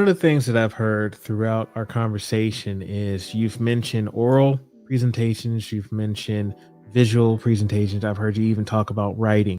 of the things that I've heard throughout our conversation is you've mentioned oral presentations, you've mentioned visual presentations. I've heard you even talk about writing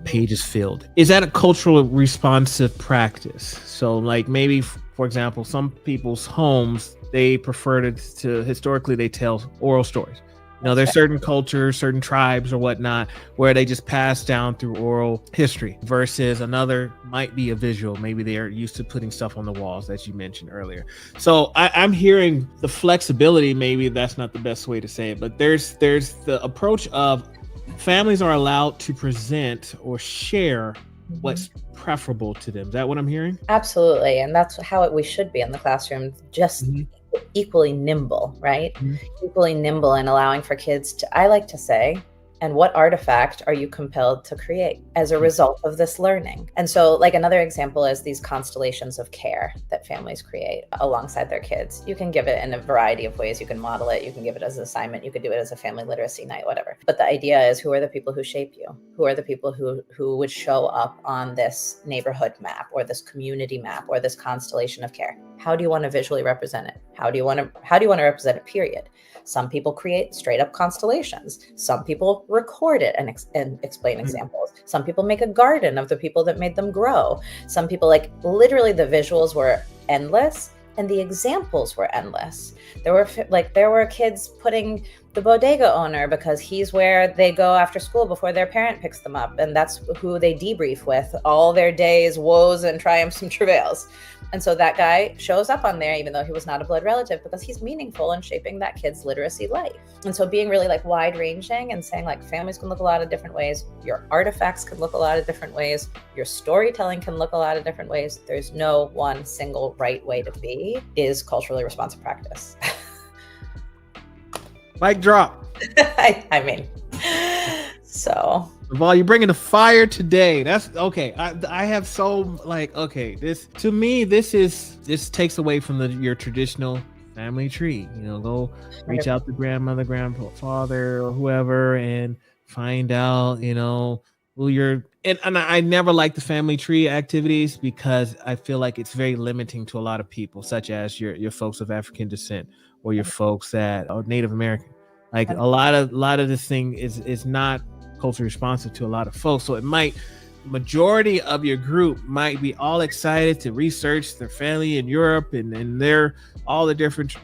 pages filled. Is that a cultural responsive practice? So, like maybe, for example, some people's homes, they prefer to historically, they tell oral stories. There's certain cultures, certain tribes or whatnot, where they just pass down through oral history versus another might be a visual. Maybe they are used to putting stuff on the walls, as you mentioned earlier. So I'm hearing the flexibility. Maybe that's not the best way to say it, but there's the approach of families are allowed to present or share what's preferable to them. Is that what I'm hearing? Absolutely. And that's how we should be in the classroom, just equally nimble, right? Equally nimble and allowing for kids to, I like to say, and what artifact are you compelled to create as a result of this learning? And so like another example is these constellations of care that families create alongside their kids. You can give it in a variety of ways. You can model it. You can give it as an assignment. You could do it as a family literacy night, whatever. But the idea is, who are the people who shape you? Who are the people who would show up on this neighborhood map or this community map or this constellation of care? How do you want to visually represent it? How do you want to represent it, period? Some people create straight up constellations. Some people record it and explain examples. Some people make a garden of the people that made them grow. Some people, like, literally the visuals were endless and the examples were endless. There were kids putting the bodega owner because he's where they go after school before their parent picks them up. And that's who they debrief with all their days, woes and triumphs and travails. And so that guy shows up on there, even though he was not a blood relative, because he's meaningful in shaping that kid's literacy life. And so being really like wide ranging and saying like families can look a lot of different ways. Your artifacts can look a lot of different ways. Your storytelling can look a lot of different ways. There's no one single right way to be, is culturally responsive practice. Mic drop. I mean, so. Well, you're bringing the fire today. That's okay. I have so like, okay, this to me, this takes away from your traditional family tree. Go reach out to grandmother, grandfather, or whoever, and find out, who you're. And I never like the family tree activities because I feel like it's very limiting to a lot of people, such as your folks of African descent or your folks that are Native American. Like a lot of this thing is not culturally responsive to a lot of folks. So majority of your group might be all excited to research their family in Europe and their all the different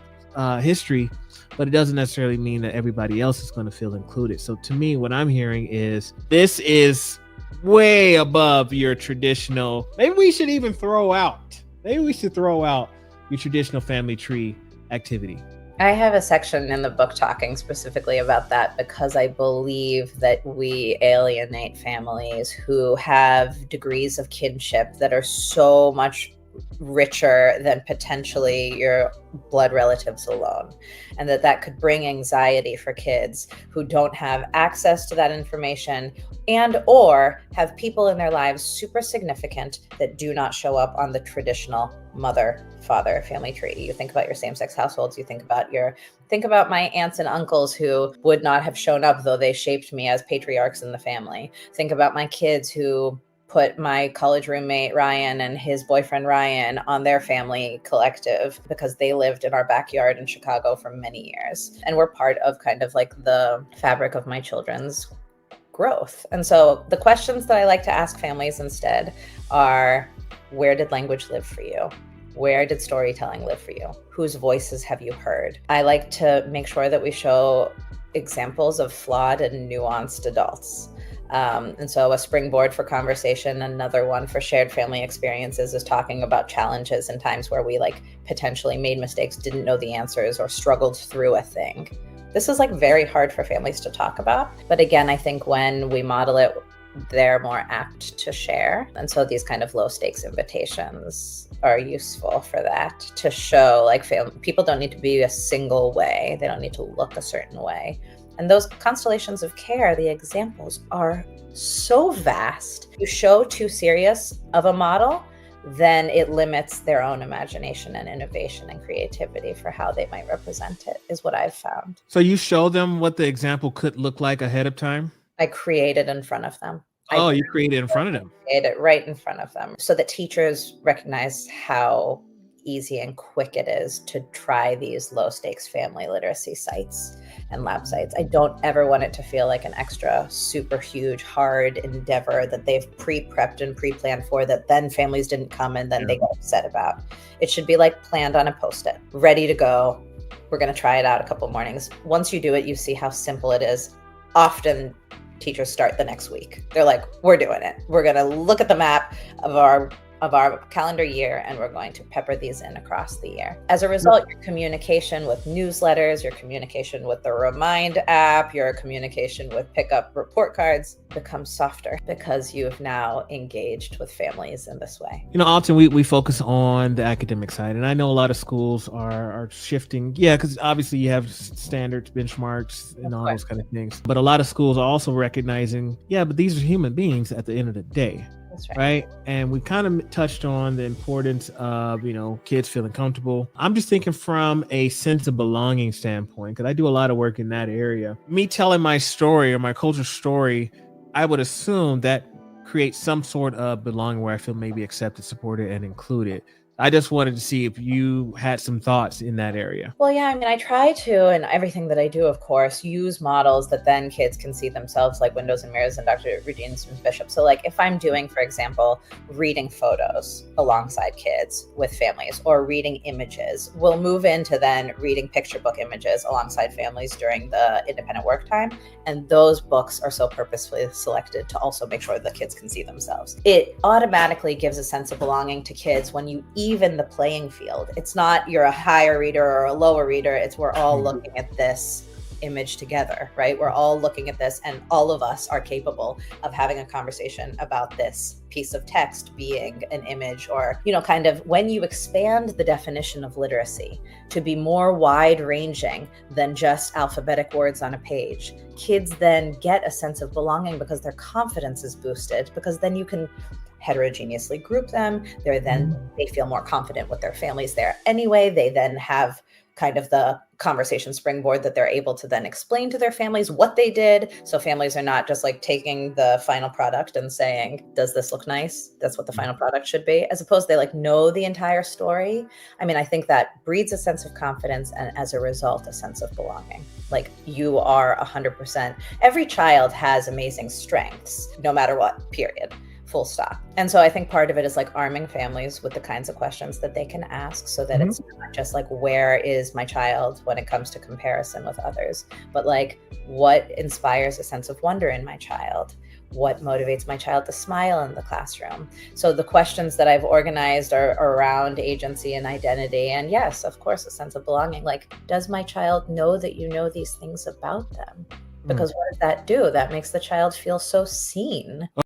history, but it doesn't necessarily mean that everybody else is going to feel included. So to me, what I'm hearing is this is way above your traditional. Maybe we should throw out your traditional family tree activity. I have a section in the book talking specifically about that because I believe that we alienate families who have degrees of kinship that are so much richer than potentially your blood relatives alone, and that could bring anxiety for kids who don't have access to that information and or have people in their lives super significant that do not show up on the traditional mother father family tree. You think about your same-sex households, you think about my aunts and uncles who would not have shown up though they shaped me as patriarchs in the family. Think about my kids who put my college roommate Ryan and his boyfriend Ryan on their family collective because they lived in our backyard in Chicago for many years and were part of kind of like the fabric of my children's growth. And so the questions that I like to ask families instead are, where did language live for you? Where did storytelling live for you? Whose voices have you heard? I like to make sure that we show examples of flawed and nuanced adults. And so a springboard for conversation, another one for shared family experiences, is talking about challenges and times where we like potentially made mistakes, didn't know the answers, or struggled through a thing. This is like very hard for families to talk about. But again, I think when we model it, they're more apt to share. And so these kind of low stakes invitations are useful for that, to show like people don't need to be a single way. They don't need to look a certain way. And those constellations of care, the examples are so vast. You show too serious of a model, then it limits their own imagination and innovation and creativity for how they might represent it, is what I've found. So you show them what the example could look like ahead of time? I create it in front of them. You create it in front of them? I create it right in front of them so that teachers recognize how easy and quick it is to try these low stakes family literacy sites and lab sites. I don't ever want it to feel like an extra super huge hard endeavor that they've pre-prepped and pre-planned for that then families didn't come and then they got upset about. It should be like planned on a post-it, ready to go. We're going to try it out a couple mornings. Once you do it, you see how simple it is. Often teachers start the next week. They're like, we're doing it. We're going to look at the map of our calendar year, and we're going to pepper these in across the year. As a result, your communication with newsletters, your communication with the Remind app, your communication with pickup report cards becomes softer because you've now engaged with families in this way. Often we focus on the academic side, and I know a lot of schools are shifting. Yeah, because obviously you have standards, benchmarks, and all those kind of things. But a lot of schools are also recognizing, but these are human beings at the end of the day. That's right. And we kind of touched on the importance of, kids feeling comfortable. I'm just thinking from a sense of belonging standpoint, because I do a lot of work in that area. Me telling my story or my culture story, I would assume that creates some sort of belonging where I feel maybe accepted, supported, and included. I just wanted to see if you had some thoughts in that area. Well, yeah, I mean, I try to, and everything that I do, of course, use models that then kids can see themselves, like windows and mirrors and Dr. Regina Smith-Bishop. So like if I'm doing, for example, reading photos alongside kids with families or reading images, we'll move into then reading picture book images alongside families during the independent work time. And those books are so purposefully selected to also make sure the kids can see themselves. It automatically gives a sense of belonging to kids when you even the playing field. It's not you're a higher reader or a lower reader. It's we're all looking at this image together, right? We're all looking at this, and all of us are capable of having a conversation about this piece of text being an image, or, kind of when you expand the definition of literacy to be more wide ranging than just alphabetic words on a page, kids then get a sense of belonging because their confidence is boosted, because then you can heterogeneously group them. They feel more confident with their families there anyway. They then have kind of the conversation springboard that they're able to then explain to their families what they did. So families are not just like taking the final product and saying, does this look nice? That's what the final product should be, as opposed they know the entire story. I mean, I think that breeds a sense of confidence, and as a result, a sense of belonging. Like you are 100%. Every child has amazing strengths, no matter what, period. Full stop. And so I think part of it is arming families with the kinds of questions that they can ask, so that it's not just where is my child when it comes to comparison with others, but what inspires a sense of wonder in my child? What motivates my child to smile in the classroom? So the questions that I've organized are around agency and identity. And yes, of course, a sense of belonging. Does my child know that you know these things about them? Because what does that do? That makes the child feel so seen.